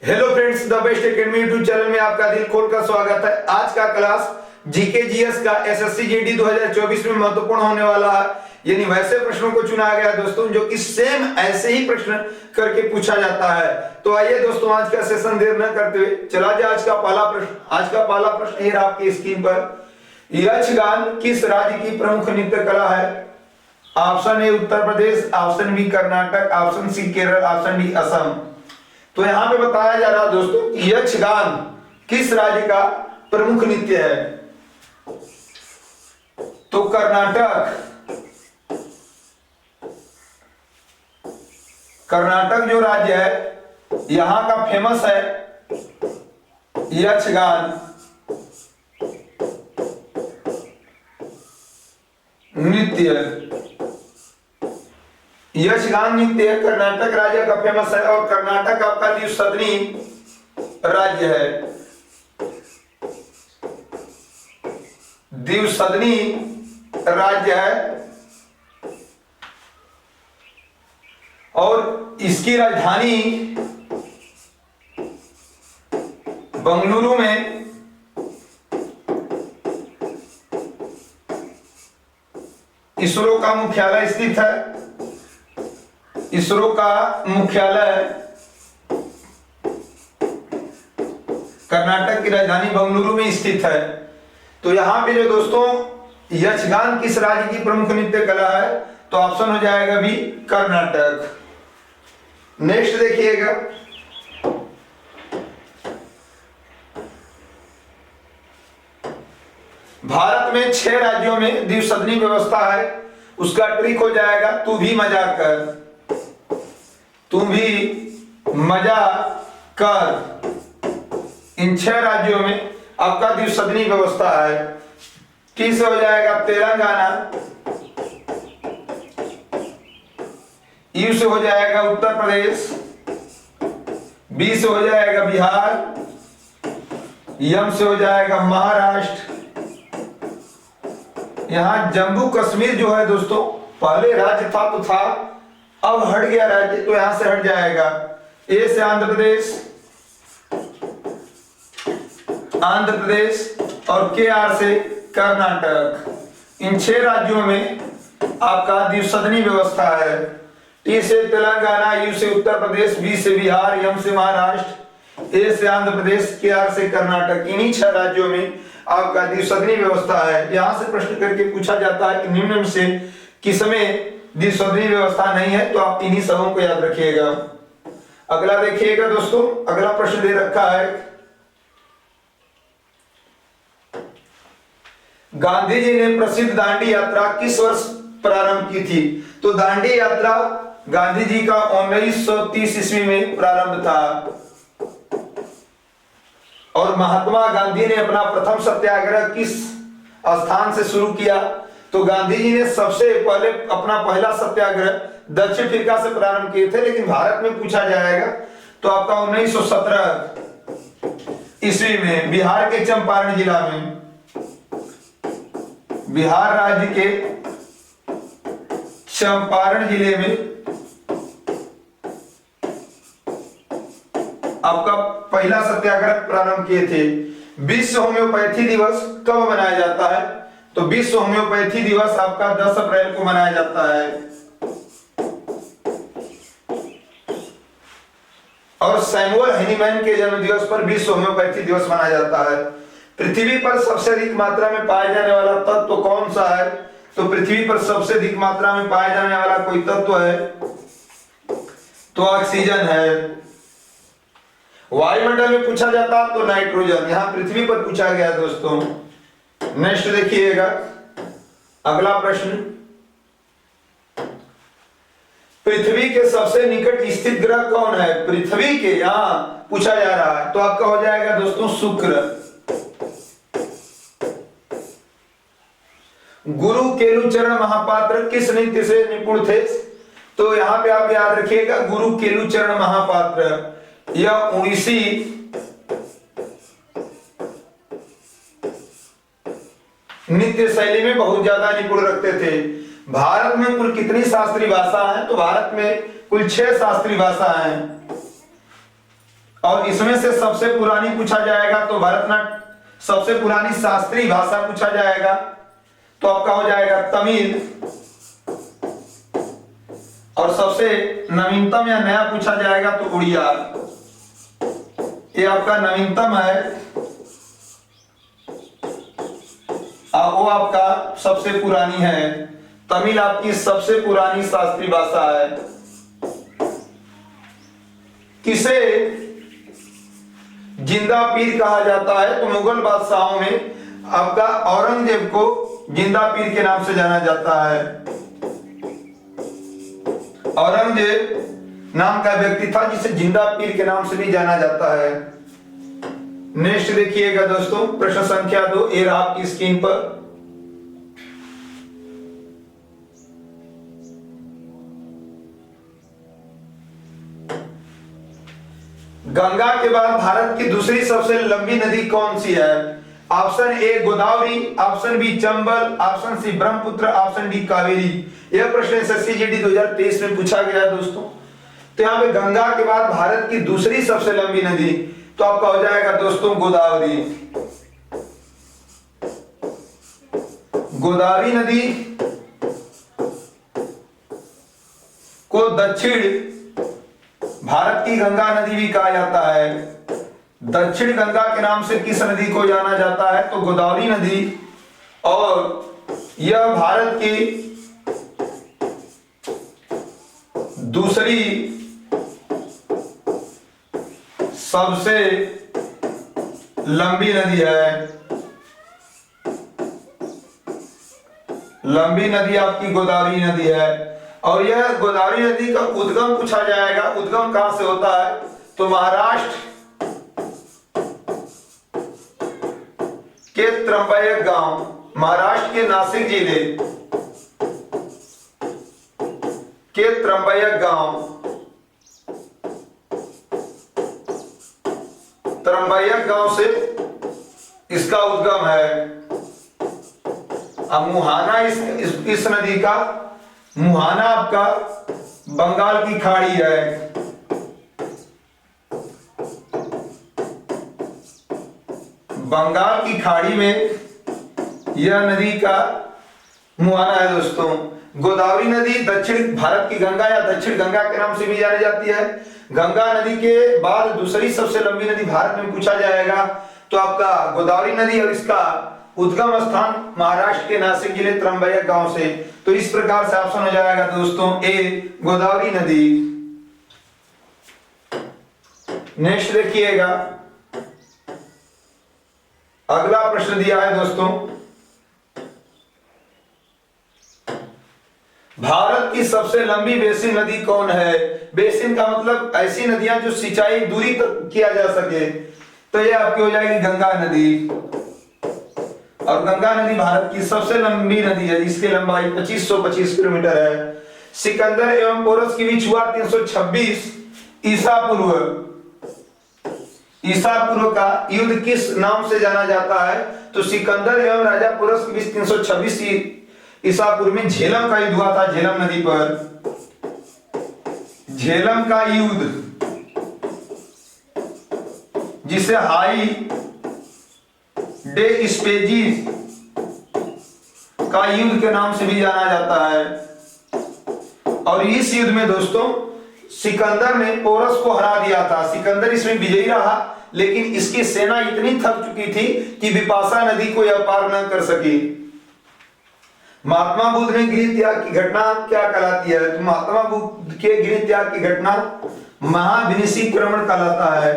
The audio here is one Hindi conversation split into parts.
Hello friends, the best academy YouTube channel में आपका दिल खोल कर स्वागत है। आज का क्लास जीके जीएस का एसएससी जीडी 2024 में महत्वपूर्ण होने वाला है। यानी वैसे प्रश्नों को चुना गया दोस्तों जो कि सेम ऐसे ही प्रश्न करके पूछा जाता है। तो आइए दोस्तों, आज का सेशन देर न करते हुए चला जाए आज का पहला प्रश्न। आज का पहला प्रश्न ये रहा आपकी स्क्रीन पर। यक्षगान किस राज्य की प्रमुख नृत्य कला है? Option A Uttar Pradesh, option B Karnataka, option C Kerala, option D Assam. तो यहां पे बताया जा रहा है दोस्तों कि यक्षगान किस राज्य का प्रमुख नृत्य है? तो कर्नाटक जो राज्य है यहां का फेमस है यक्षगान नृत्य। यक्षगान नृत्य कर्नाटक राज्य का फेमस है और कर्नाटक आपका द्विसदनी राज्य है। द्विसदनी राज्य है और इसकी राजधानी बंगलुरु में इसरो का मुख्यालय स्थित है। इसरो का मुख्यालय कर्नाटक की राजधानी बंगलुरु में स्थित है। तो यहां पे जो दोस्तों यक्षगान किस राज्य की प्रमुख नृत्य कला है? तो ऑप्शन हो जाएगा बी कर्नाटक। नेक्स्ट देखिएगा, भारत में 6 राज्यों में द्विसदनी व्यवस्था है। उसका ट्रिक हो जाएगा तू भी मजा कर, तू भी मजा कर। इन 6 राज्यों में आपका द्विसदनी व्यवस्था है। किस हो जाएगा? तेलंगाना, यू से हो जाएगा उत्तर प्रदेश, बी से हो जाएगा बिहार, यम से हो जाएगा महाराष्ट्र। यहां जम्मू कश्मीर जो है दोस्तों पहले राज्य था तो था, अब हट गया राज्य, तो यहां से हट जाएगा। ए से आंध्र प्रदेश और के आर से कर्नाटक। इन 6 राज्यों में आपका द्विसदनी व्यवस्था है। टी से तेलंगाना, यू से उत्तर प्रदेश, बी से बिहार, यम से महाराष्ट्र, ए से आंध्र प्रदेश, के आर से कर्नाटक। इन्हीं 6 राज्यों में आपका द्विसदनी व्यवस्था है। यहां से प्रश्न करके पूछा जाता है कि निम्न में से किसमें द्विसदनी व्यवस्था नहीं है? तो आप इन्हीं सबों को याद रखिएगा। अगला देखिएगा दोस्तों, अगला प्रश्न दे रखा है, गांधी जी ने प्रसिद्ध दांडी यात्रा किस वर्ष प्रारंभ की थी? तो दांडी यात्रा गांधी जी का 1930 ईस्वी में प्रारंभ था और महात्मा गांधी ने अपना प्रथम सत्याग्रह किस स्थान से शुरू किया? तो गांधी जी ने सबसे पहले अपना पहला सत्याग्रह दक्षिण अफ्रीका से प्रारंभ किए थे, लेकिन भारत में पूछा जाएगा तो आपका 1917 ईस्वी में बिहार के चंपारण जिला में, बिहार राज्य के चंपारण जिले में आपका पहला सत्याग्रह प्रारंभ किए थे। विश्व होम्योपैथी दिवस कब मनाया जाता है? तो विश्व होम्योपैथी दिवस आपका 10 अप्रैल को मनाया जाता है। और सैमुअल हनीमैन के जन्म दिवस पर विश्व होम्योपैथी दिवस मनाया जाता है। पृथ्वी पर सबसे अधिक मात्रा में पाया जाने वाला तत्व कौन सा है? तो पृथ्वी पर सबसे अधिक मात्रा में पाया जाने वाला कोई तत्व है तो ऑक्सीजन है। वायुमंडल में पूछा जाता तो नाइट्रोजन। यहां पृथ्वी पर पूछा गया दोस्तों। नेक्स्ट देखिएगा, अगला प्रश्न, पृथ्वी के सबसे निकट स्थित ग्रह कौन है? पृथ्वी के यहां पूछा जा रहा है तो आपका हो जाएगा दोस्तों शुक्र। गुरु केलुचरण महापात्र किस नृत्य से निपुण थे? तो यहां पे आप याद रखिएगा गुरु केलुचरण महापात्र यह उड़ीसी नृत्य शैली में बहुत ज्यादा निपुण रखते थे। भारत में कुल कितनी शास्त्रीय भाषा है? तो भारत में कुल 6 शास्त्रीय भाषा हैं और इसमें से सबसे पुरानी पूछा जाएगा तो भरतनाट्यम, सबसे पुरानी शास्त्रीय भाषा पूछा जाएगा तो आपका हो जाएगा तमिल, और सबसे नवीनतम या नया पूछा जाएगा तो उड़िया। ये आपका नवीनतम है और वो आपका सबसे पुरानी है। तमिल आपकी सबसे पुरानी शास्त्रीय भाषा है। किसे जिंदा पीर कहा जाता है तो मुगल बादशाहों में आपका औरंगजेब को जिंदा पीर के नाम से जाना जाता है। औरंगजेब नाम का व्यक्ति था जिसे जिंदा पीर के नाम से भी जाना जाता है। नेक्स्ट देखिएगा दोस्तों, प्रश्न संख्या 2 ये रहा आपकी स्क्रीन पर। गंगा के बाद भारत की दूसरी सबसे लंबी नदी कौन सी है? Option A Godavari, option B Chambal, option C Brahmaputra, option D Kaveri. यह प्रश्न एसएससी जीडी 2023 में पूछा गया है दोस्तों। तो यहाँ पे गंगा के बाद भारत की दूसरी सबसे लंबी नदी तो आपका हो जाएगा दोस्तों गोदावरी। गोदावरी नदी को दक्षिण भारत की गंगा नदी भी कहा जाता है। दक्षिण गंगा के नाम से किस नदी को जाना जाता है तो गोदावरी नदी, और यह भारत की दूसरी सबसे लंबी नदी है। लंबी नदी आपकी गोदावरी नदी है। और यह गोदावरी नदी का उद्गम पूछा जाएगा, उद्गम कहां से होता है तो महाराष्ट्र के त्रंबक गांव, महाराष्ट्र के नासिक जिले के त्रंबक गांव, त्रंबक गांव से इसका उद्गम है। अब मुहाना इस नदी का, मुहाना आपका बंगाल की खाड़ी है। बंगाल की खाड़ी में यह नदी का मुहाना है दोस्तों। गोदावरी नदी दक्षिण भारत की गंगा या दक्षिण गंगा के नाम से भी जानी जाती है। गंगा नदी के बाद दूसरी सबसे लंबी नदी भारत में पूछा जाएगा तो आपका गोदावरी नदी, और इसका उद्गम स्थान महाराष्ट्र के नासिक जिले त्रंबक गांव से। तो इस प्रकार से ऑप्शन हो जाएगा दोस्तों ए गोदावरी नदी। नेक्स्ट देखिएगा, अगला प्रश्न दिया है दोस्तों, भारत की सबसे लंबी बेसिन नदी कौन है? बेसिन का मतलब ऐसी नदियां जो सिंचाई दूरी तक किया जा सके, तो यह आपकी हो जाएगी गंगा नदी। और गंगा नदी भारत की सबसे लंबी नदी है जिसकी लंबाई 2525 किलोमीटर है। सिकंदर एवं पोरस के बीच हुआ 326 ईसा पूर्व का युद्ध किस नाम से जाना जाता है तो सिकंदर एवं राजा पोरस के बीच 326 ईसा पूर्व में झेलम का युद्ध हुआ था। झेलम नदी पर झेलम का युद्ध, जिसे हाई डे स्पेजिस का युद्ध के नाम से भी जाना जाता है। और इस युद्ध में दोस्तों सिकंदर ने पोरस को हरा दिया था। सिकंदर इसमें विजयी रहा, लेकिन इसकी सेना इतनी थक चुकी थी कि विपाशा नदी को यह पार न कर सकी। महात्मा बुद्ध ने गृह त्याग की घटना क्या कहलाती है तो महात्मा बुद्ध के गृह त्याग की घटना महाविनिशीक्रमण कहलाता है।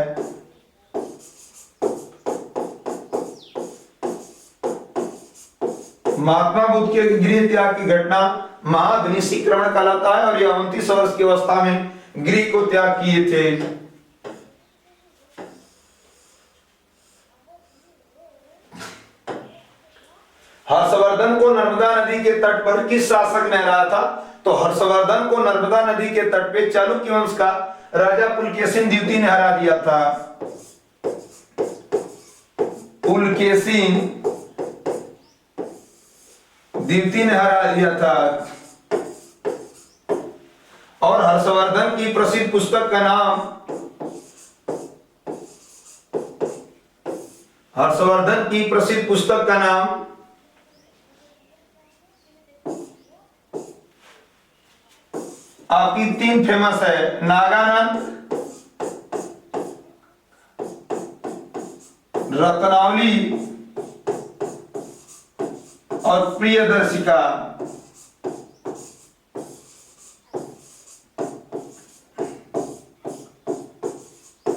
महात्मा बुद्ध के गृह त्याग की घटना महाविनिशीक्रमण कहलाता है और यह 29 वर्ष की अवस्था में गृह को त्याग किए थे। हर्षवर्धन को नर्मदा नदी के तट पर किस शासक ने हराया था तो हर्षवर्धन को नर्मदा नदी के तट पे चालुक्य वंश का राजा पुलकेशिन द्वितीय ने हरा दिया था। पुलकेशिन द्वितीय ने हरा दिया था। और हर्षवर्धन की प्रसिद्ध पुस्तक का नाम हर्षवर्धन की प्रसिद्ध पुस्तक का नाम? आपकी तीन फेमस है, नागानंद, रत्नावली और प्रियदर्शिका।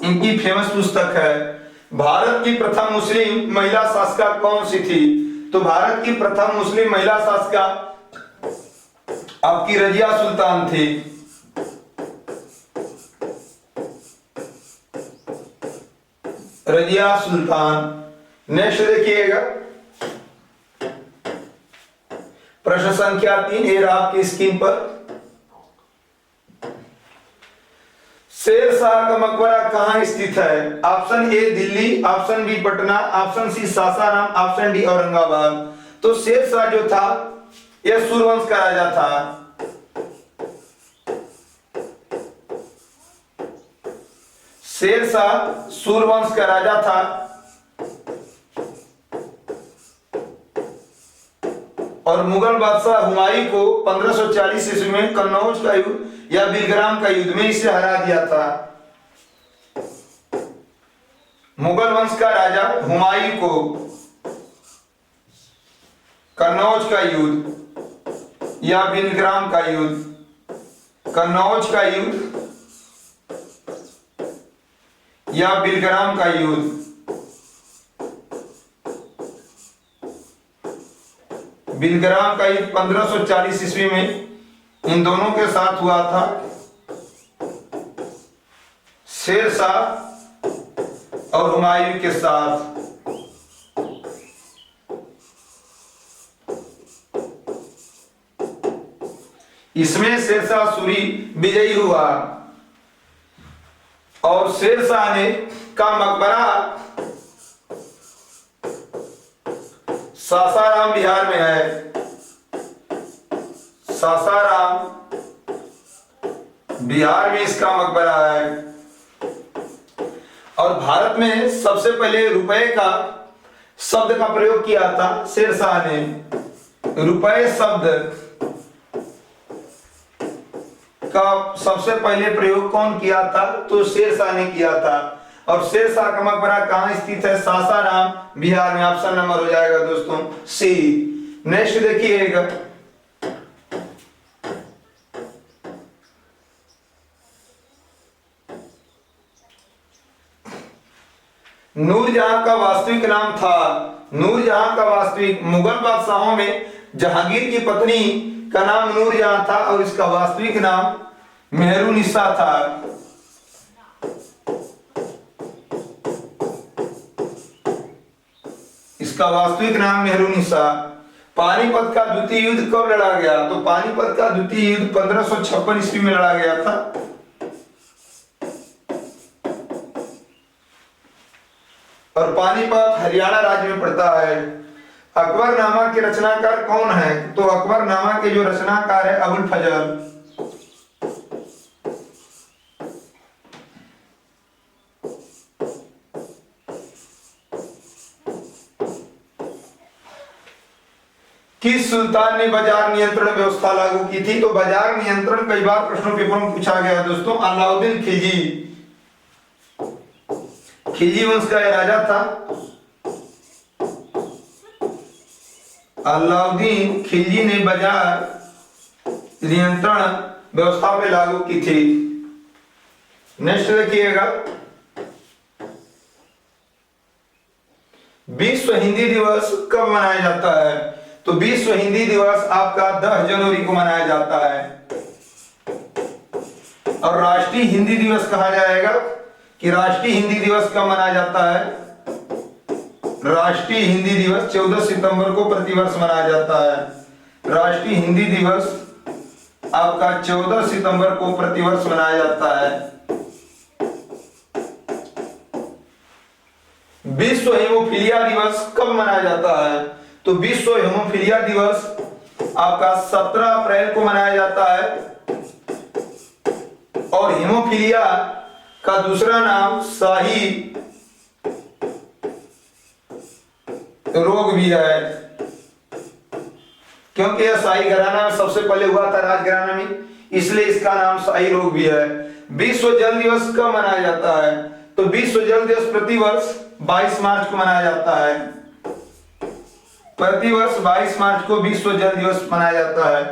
इनकी फेमस पुस्तक है। भारत की प्रथम मुस्लिम महिला शासिका कौन सी थी? तो भारत की प्रथम मुस्लिम महिला शासिका आपकी रजिया सुल्तान थी। रजिया सुल्तान। नेक्स्ट देखिएगा, प्रश्न संख्या 3 ये आपकी स्क्रीन पर। शेर शाह का मकबरा कहां स्थित है? Option A Delhi, option B Patna, option C Sasaram, option D Aurangabad. तो शेर शाह जो था यह सूर्यवंश का राजा था। शेर शाह सूर्यवंश का राजा था और मुगल बादशाह हुमायूं को 1540 ईस्वी में कन्नौज का युद्ध या बिलग्राम का युद्ध में इसे हरा दिया था। मुगल वंश का राजा हुमायूं को कन्नौज का युद्ध या बिलग्राम का युद्ध, कन्नौज का युद्ध या बिलग्राम का युद्ध, बिलग्राम का युद्ध 1540 ईस्वी में इन दोनों के साथ हुआ था, शेर शाह और हुमायूं के साथ। इसमें शेर शाह सूरी विजयी हुआ और शेर शाह ने का मकबरा सासाराम बिहार में है। सासाराम बिहार में इसका मकबरा है। और भारत में सबसे पहले रुपए का शब्द का प्रयोग किया था शेर शाह ने। रुपए शब्द का सबसे पहले प्रयोग कौन किया था? तो शेर शाह ने किया था। और शेर शाह का मकबरा कहां स्थित है? सासाराम बिहार में। ऑप्शन नंबर हो जाएगा दोस्तों सी। नेक्स्ट देखिएगा, नूरजहां का वास्तविक नाम था? नूरजहां का वास्तविक, मुगल बादशाहों में जहांगीर की पत्नी का नाम नूरजहां था और इसका वास्तविक नाम मेहरुनिसा था। इसका वास्तविक नाम मेहरुनिसा। पानीपत का द्वितीय युद्ध कब लड़ा गया? तो पानीपत का द्वितीय युद्ध 1556 ईस्वी में लड़ा गया था। और पानीपत हरियाणा राज्य में पड़ता है। अकबरनामा के रचनाकार कौन है? तो अकबरनामा के जो रचनाकार है अबुल फजल। किस सुल्तान ने बाजार नियंत्रण व्यवस्था लागू की थी? तो बाजार नियंत्रण कई बार प्रश्नों पेपर में पूछा गया दोस्तों। अलाउद्दीन खिलजी, खिलजी वंश का यह राजा था। अलाउद्दीन खिलजी ने बाजार नियंत्रण व्यवस्था पे लागू की थी। नेक्स्ट देखिएगा, विश्व हिंदी दिवस कब मनाया जाता है? तो विश्व हिंदी दिवस आपका 10 जनवरी को मनाया जाता है। और राष्ट्रीय हिंदी दिवस कहा जाएगा कि राष्ट्रीय हिंदी दिवस कब मनाया जाता है? राष्ट्रीय हिंदी दिवस 14 सितंबर को प्रतिवर्ष मनाया जाता है। राष्ट्रीय हिंदी दिवस आपका 14 सितंबर को प्रतिवर्ष मनाया जाता है। विश्व हेमोफीलिया दिवस कब मनाया जाता है? तो विश्व हेमोफीलिया दिवस आपका 17 अप्रैल को मनाया जाता है। और हेमोफीलिया का दूसरा नाम शाही रोग भी है, क्योंकि यह शाही घराना में सबसे पहले हुआ था, राजघराना में, इसलिए इसका नाम शाही रोग भी है। विश्व जल दिवस कब मनाया जाता है? तो विश्व जल दिवस प्रतिवर्ष 22 मार्च को मनाया जाता है। प्रतिवर्ष 22 मार्च को विश्व जल दिवस मनाया जाता है।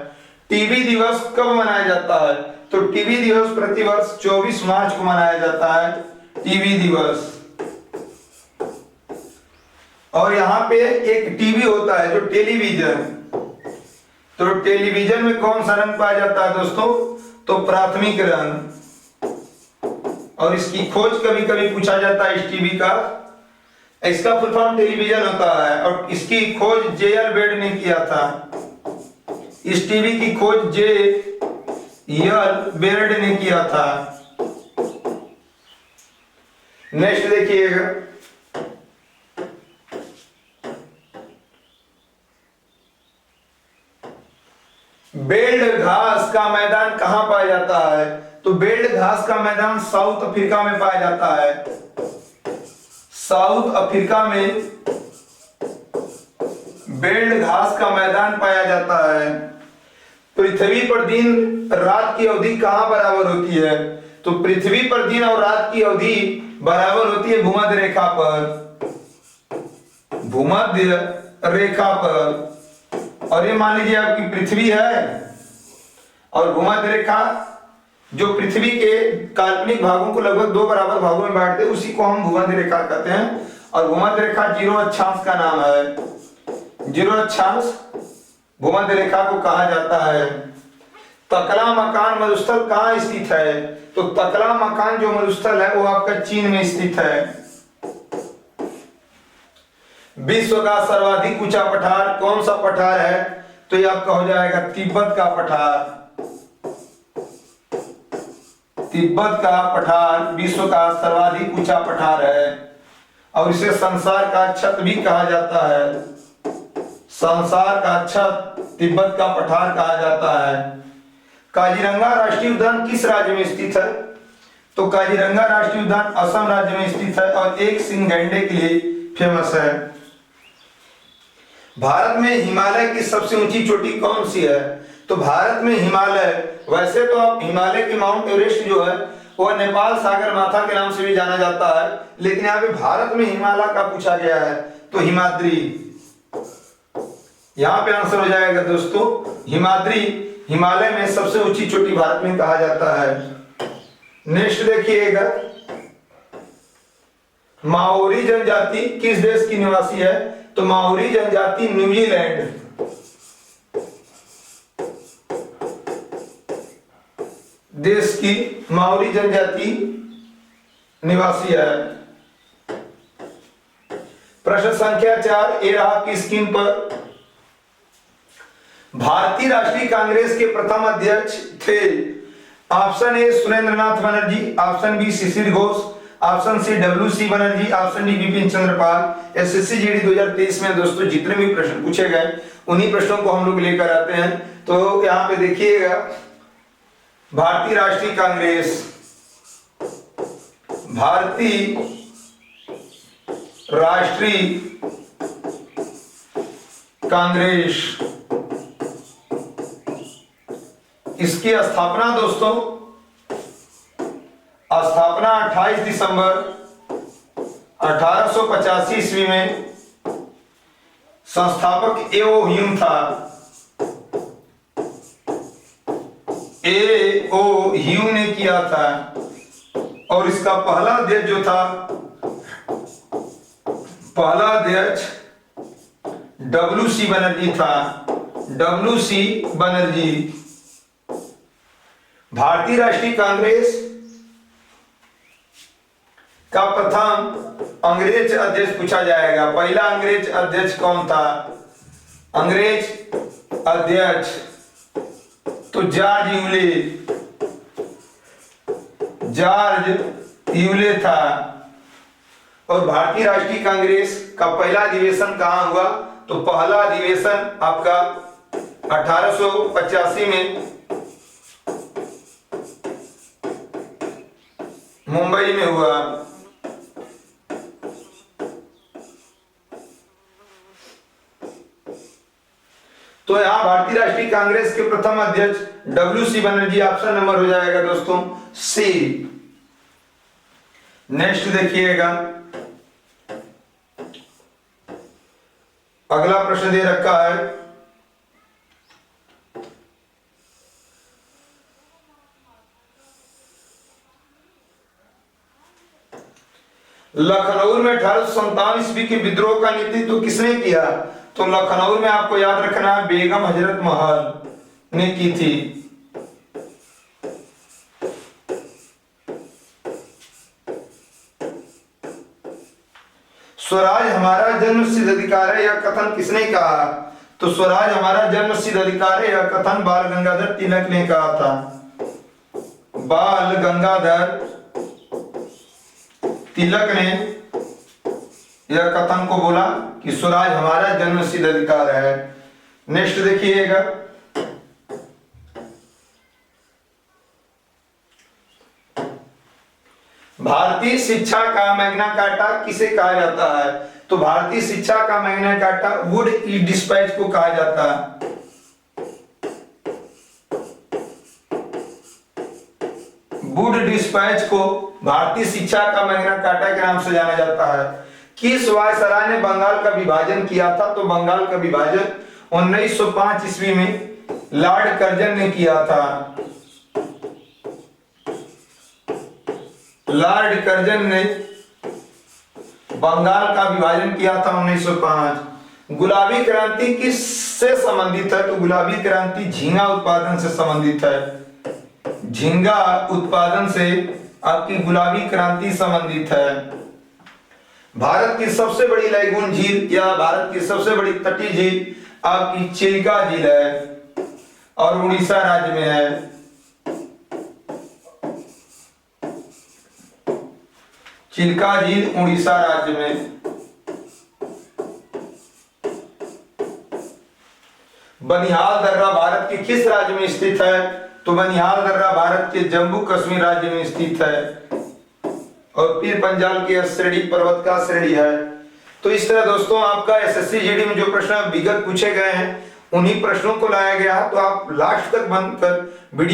टीबी दिवस कब मनाया जाता है? तो टीबी दिवस प्रतिवर्ष 24 मार्च को मनाया जाता है, टीबी दिवस। और यहाँ पे एक टीवी होता है जो टेलीविजन, तो टेलीविजन में कौन सा रंग पाया जाता है दोस्तों? तो प्राथमिक रंग। और इसकी खोज कभी कभी पूछा जाता है इस टीवी का, इसका फुल फॉर्म टेलीविजन होता है, और इसकी खोज जे.एल. बेड ने किया था। इस टीवी की खोज जे.एल. बेड ने किया था। नेक्स्ट देखिएगा, बेल्ड घास का मैदान कहां पाया जाता है? तो बेल्ड घास का मैदान साउथ अफ्रीका में पाया जाता है। साउथ अफ्रीका में बेल्ड घास का मैदान पाया जाता है। पृथ्वी पर दिन रात की अवधि कहां बराबर होती है? तो पृथ्वी पर दिन और रात की अवधि बराबर होती है भूमध्य रेखा पर, भूमध्य रेखा पर। और ये मान लीजिए आपकी पृथ्वी है, और भूमध्य रेखा जो पृथ्वी के काल्पनिक भागों को लगभग 2 बराबर भागों में बांटते हैं, उसी को हम भूमध्य रेखा कहते हैं। और भूमध्य रेखा 0 अक्षांश का नाम है। 0 अक्षांश भूमध्य रेखा को कहा जाता है। तकला मकान मरुस्थल कहाँ स्थित है? तो तकला मकान जो मरुस्थल है वो आपका चीन में स्थित है। विश्व का सर्वाधिक ऊंचा पठार कौन सा पठार है? तो ये आपका हो जाएगा तिब्बत का पठार। तिब्बत का पठार विश्व का सर्वाधिक ऊंचा पठार है, और इसे संसार का छत भी कहा जाता है। संसार का छत तिब्बत का पठार कहा जाता है। काजीरंगा राष्ट्रीय उद्यान किस राज्य में स्थित है? तो काजीरंगा राष्ट्रीय उद्यान असम राज्य में स्थित है, और एक सिंह गैंडे के लिए फेमस है। भारत में हिमालय की सबसे ऊंची चोटी कौन सी है? तो भारत में हिमालय, वैसे तो आप हिमालय की माउंट एवरेस्ट जो है वह नेपाल सागर माथा के नाम से भी जाना जाता है, लेकिन यहाँ पे भारत में हिमालय का पूछा गया है, तो हिमाद्री यहाँ पे आंसर हो जाएगा दोस्तों, हिमाद्री हिमालय में सबसे ऊंची चोटी भारत में कहा जाता है। नेक्स्ट देखिएगा, माओरी जनजाति किस देश की निवासी है? तो माओरी जनजाति न्यूजीलैंड, देश की माओरी जनजाति निवासी है। प्रश्न संख्या 4 ए रहा आपकी स्क्रीन पर। भारतीय राष्ट्रीय कांग्रेस के प्रथम अध्यक्ष थे? Option A Surendranath Banerjee, option B Shishir Ghosh, option C W C. Banerjee, option D Bipin Chandrapal. SSC GD 2023 में दोस्तों जितने भी प्रश्न पूछे गए उन्हीं प्रश्नों को हम लोग लेकर आते हैं। तो यहाँ पे देखिएगा, भारतीय राष्ट्रीय कांग्रेस, भारतीय राष्ट्रीय कांग्रेस, इसकी स्थापना दोस्तों, स्थापना 28 दिसंबर 1885 ईस्वी में संस्थापक ए.ओ. ह्यूम था। ए.ओ. ह्यूम ने किया था, और इसका पहला अध्यक्ष जो था, पहला अध्यक्ष डब्ल्यू.सी. बनर्जी था। डब्ल्यू.सी. बनर्जी। भारतीय राष्ट्रीय कांग्रेस का प्रथम अंग्रेज अध्यक्ष पूछा जाएगा। पहला अंग्रेज अध्यक्ष कौन था? अंग्रेज अध्यक्ष तो जॉर्ज यूले, जॉर्ज यूले था। और भारतीय राष्ट्रीय कांग्रेस का पहला अधिवेशन कहां हुआ? तो पहला अधिवेशन आपका 1885 में मुंबई में हुआ। तो यहाँ भारतीय राष्ट्रीय कांग्रेस के प्रथम अध्यक्ष WC बनर्जी, ऑप्शन नंबर हो जाएगा दोस्तों सी। नेक्स्ट देखिएगा, अगला प्रश्न दे रखा है, लखनऊ में 1857 ईस्वी के विद्रोह का नेतृत्व किसने किया? तो लखनऊ में आपको याद रखना है बेगम हजरत महल ने की थी। स्वराज हमारा जन्मसिद्ध अधिकार है, यह कथन किसने कहा? तो स्वराज हमारा जन्मसिद्ध अधिकार है, यह कथन बाल गंगाधर तिलक ने कहा था। बाल गंगाधर तिलक ने यह कथन को बोला कि स्वराज हमारा जन्मसिद्ध अधिकार है। नेक्स्ट देखिएगा, भारतीय शिक्षा का मैग्ना कार्टा किसे कहा जाता है? तो भारतीय शिक्षा का Magna carta would E dispatch को कहा जाता है। वुड डिस्पैच को भारतीय शिक्षा का मैग्ना कार्टा के नाम से जाना जाता है। किस वायसराय ने बंगाल का विभाजन किया था? तो बंगाल का विभाजन 1905 ईस्वी में लॉर्ड कर्जन ने किया था। लॉर्ड कर्जन ने बंगाल का विभाजन किया था 1905। गुलाबी क्रांति किससे संबंधित है? तो गुलाबी क्रांति झींगा उत्पादन से संबंधित है। झींगा उत्पादन से आपकी गुलाबी क्रांति संबंधित है। भारत की सबसे बड़ी लैगून झील या भारत की सबसे बड़ी तटीय झील आपकी चिल्का झील है और उड़ीसा राज्य में है। चिल्का झील उड़ीसा राज्य में। बनिहाल दर्रा भारत के किस राज्य में स्थित है? तो बनिहाल दर्रा भारत के जम्मू कश्मीर राज्य में स्थित है और पीर पंजाल की श्रेणी पर्वत का श्रेणी है। तो इस तरह दोस्तों आपका एसएससी जीडी में जो प्रश्न विगत पूछे गए हैं उन्हीं प्रश्नों को लाया गया। तो आप लास्ट तक बंद कर वीडियो